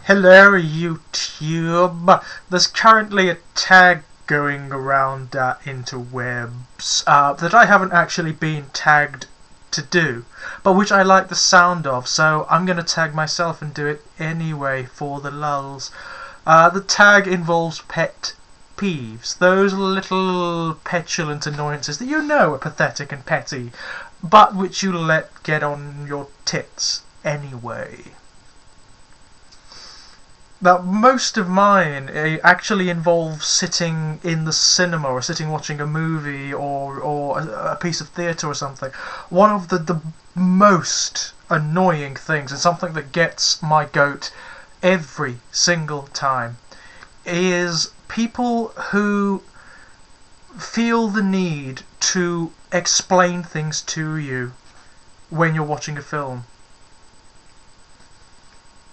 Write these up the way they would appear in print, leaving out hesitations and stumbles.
Hello YouTube! There's currently a tag going around interwebs that I haven't actually been tagged to do, but which I like the sound of, so I'm going to tag myself and do it anyway for the lulz. The tag involves pet peeves, those little petulant annoyances that you know are pathetic and petty, but which you let get on your tits anyway. Now, most of mine actually involves sitting in the cinema or sitting watching a movie or a piece of theatre or something. One of the most annoying things, and something that gets my goat every single time, is people who feel the need to explain things to you when you're watching a film.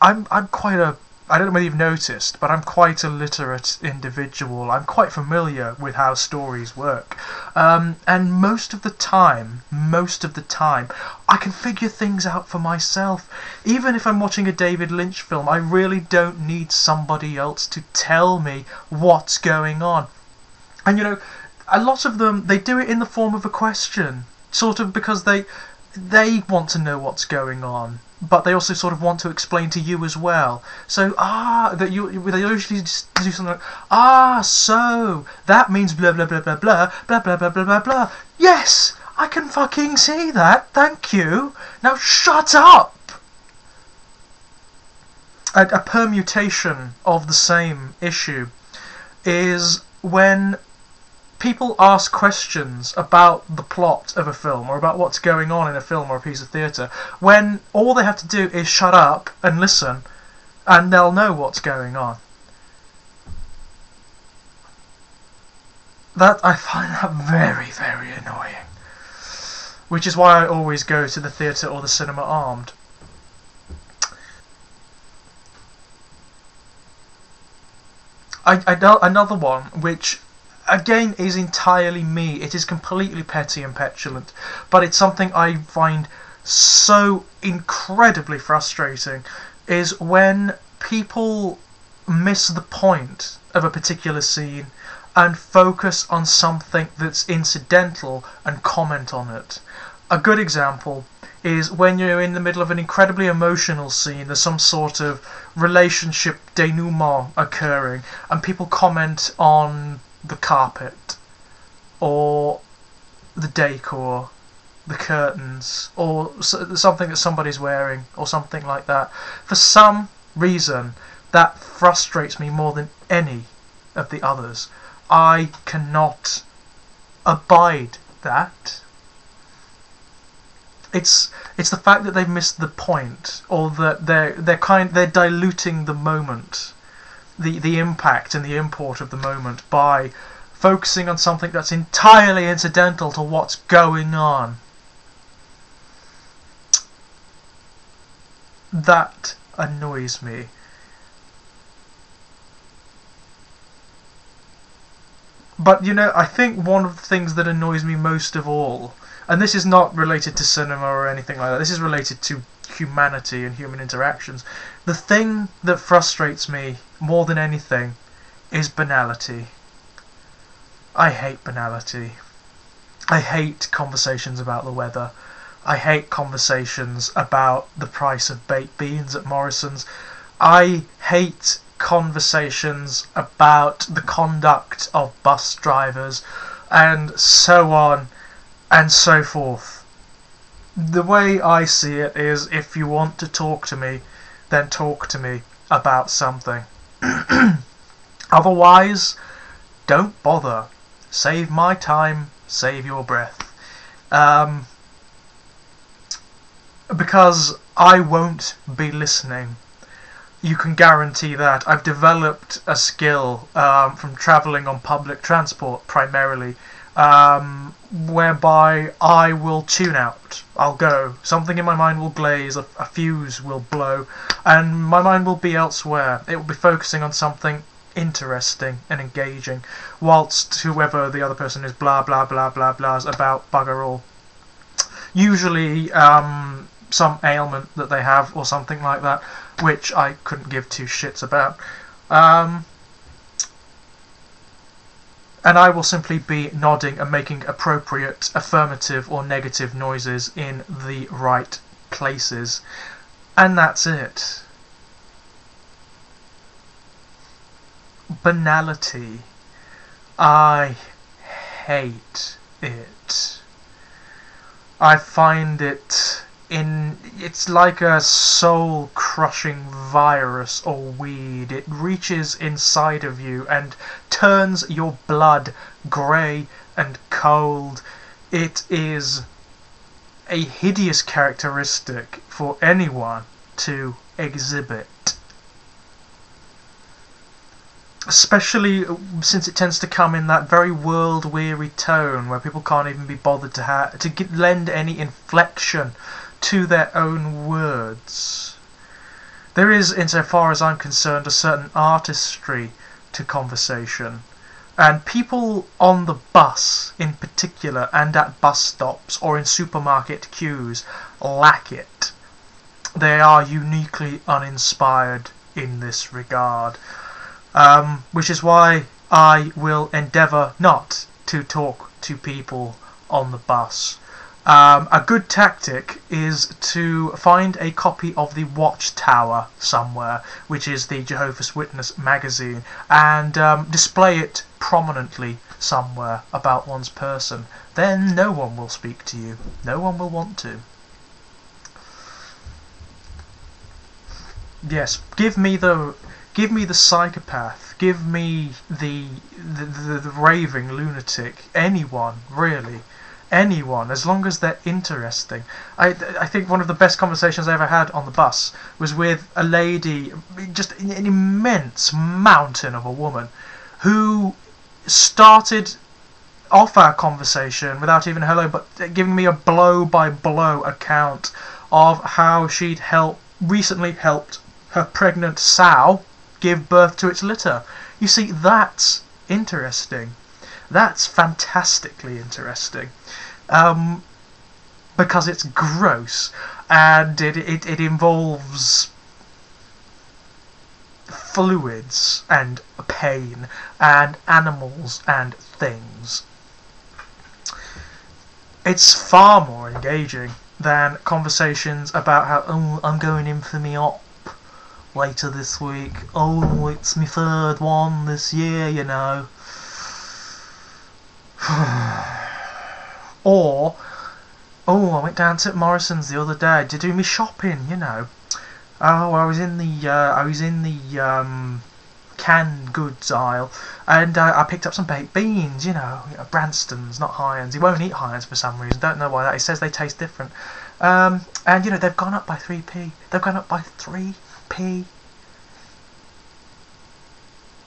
I'm quite a I don't know whether you've noticed, but I'm quite a literate individual. I'm quite familiar with how stories work. And most of the time, I can figure things out for myself. Even if I'm watching a David Lynch film, I really don't need somebody else to tell me what's going on. And you know, a lot of them, they do it in the form of a question, sort of because they want to know what's going on, but they also sort of want to explain to you as well. So they usually just do something like, so that means blah blah blah blah blah blah blah blah blah blah blah. Yes, I can fucking see that. Thank you. Now shut up. A permutation of the same issue is when people ask questions about the plot of a film or about what's going on in a film or a piece of theatre, when all they have to do is shut up and listen, and they'll know what's going on. I find that very, very annoying. Which is why I always go to the theatre or the cinema armed. Another one, which again is entirely me, it is completely petty and petulant, but it's something I find so incredibly frustrating, is when people miss the point of a particular scene and focus on something that's incidental and comment on it. A good example is when you're in the middle of an incredibly emotional scene, there's some sort of relationship denouement occurring, and people comment on the carpet, or the decor, the curtains, or something that somebody's wearing, or something like that. For some reason, that frustrates me more than any of the others. I cannot abide that. It's the fact that they've missed the point, or that they're diluting the moment, the impact and the import of the moment, by focusing on something that's entirely incidental to what's going on. That annoys me. But you know, I think one of the things that annoys me most of all, and this is not related to cinema or anything like that, this is related to humanity and human interactions, the thing that frustrates me more than anything is banality. I hate banality. I hate conversations about the weather. I hate conversations about the price of baked beans at Morrison's. I hate conversations about the conduct of bus drivers, and so on and so forth. The way I see it is, if you want to talk to me, then talk to me about something. Otherwise, don't bother. Save my time, save your breath. Because I won't be listening. You can guarantee that. I've developed a skill from travelling on public transport primarily, whereby I will tune out. I'll go. Something in my mind will glaze, a fuse will blow, and my mind will be elsewhere. It will be focusing on something interesting and engaging, whilst whoever the other person is blah blah blah blah blahs about bugger all. Usually some ailment that they have or something like that, which I couldn't give two shits about. And I will simply be nodding and making appropriate affirmative or negative noises in the right places. And that's it. Banality. I hate it. I find it's like a soul-crushing virus or weed. It reaches inside of you and turns your blood grey and cold. It is a hideous characteristic for anyone to exhibit. Especially since it tends to come in that very world-weary tone where people can't even be bothered to lend any inflection to their own words. There is, insofar as I'm concerned, a certain artistry to conversation, and people on the bus in particular, and at bus stops or in supermarket queues, lack it. They are uniquely uninspired in this regard, which is why I will endeavour not to talk to people on the bus. A good tactic is to find a copy of the Watchtower somewhere, which is the Jehovah's Witness magazine, and display it prominently somewhere about one's person. Then no one will speak to you. No one will want to. Yes, give me the psychopath. Give me the raving lunatic. Anyone, really. Anyone, as long as they're interesting. I think one of the best conversations I ever had on the bus was with a lady, just an immense mountain of a woman, who started off our conversation without even hello, but giving me a blow-by-blow account of how she'd recently helped her pregnant sow give birth to its litter. You see, that's interesting. That's fantastically interesting. Because it's gross, and it involves fluids and pain and animals and things. It's far more engaging than conversations about how, oh, I'm going in for me op later this week. Oh, it's my third one this year, you know. Or, oh, I went down to Morrison's the other day to do me shopping, you know. Oh, I was in the canned goods aisle, and I picked up some baked beans, you know, Branston's, not Heinz. He won't eat Heinz for some reason. Don't know why that. He says they taste different. And you know, they've gone up by 3p. They've gone up by 3p.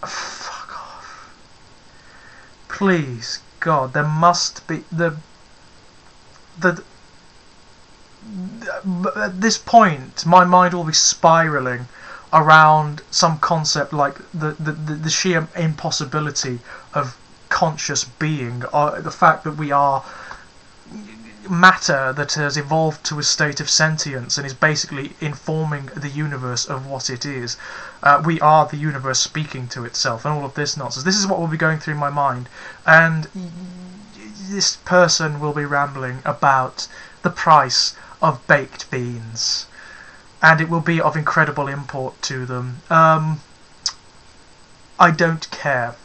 Fuck off. Please, God, there must be at this point, my mind will be spiralling around some concept like the sheer impossibility of conscious being, or the fact that we are matter that has evolved to a state of sentience and is basically informing the universe of what it is. We are the universe speaking to itself, and all of this nonsense. This is what will be going through my mind, and this person will be rambling about the price of baked beans, and it will be of incredible import to them. I don't care.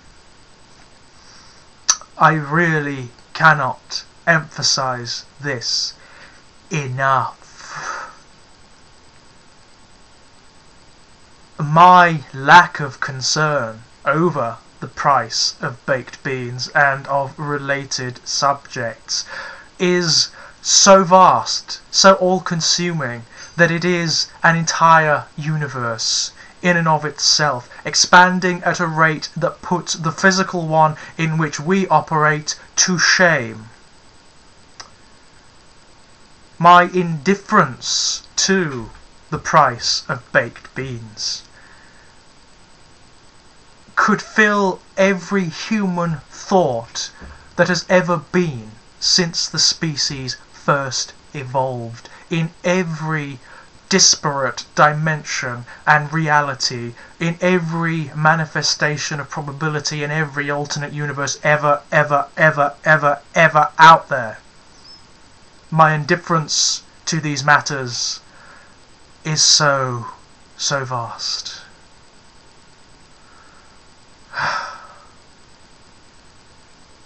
I really cannot emphasize this enough. My lack of concern over the price of baked beans and of related subjects is so vast, so all-consuming, that it is an entire universe in and of itself, expanding at a rate that puts the physical one in which we operate to shame. My indifference to the price of baked beans could fill every human thought that has ever been since the species first evolved in every disparate dimension and reality, in every manifestation of probability, in every alternate universe ever out there. My indifference to these matters is so vast.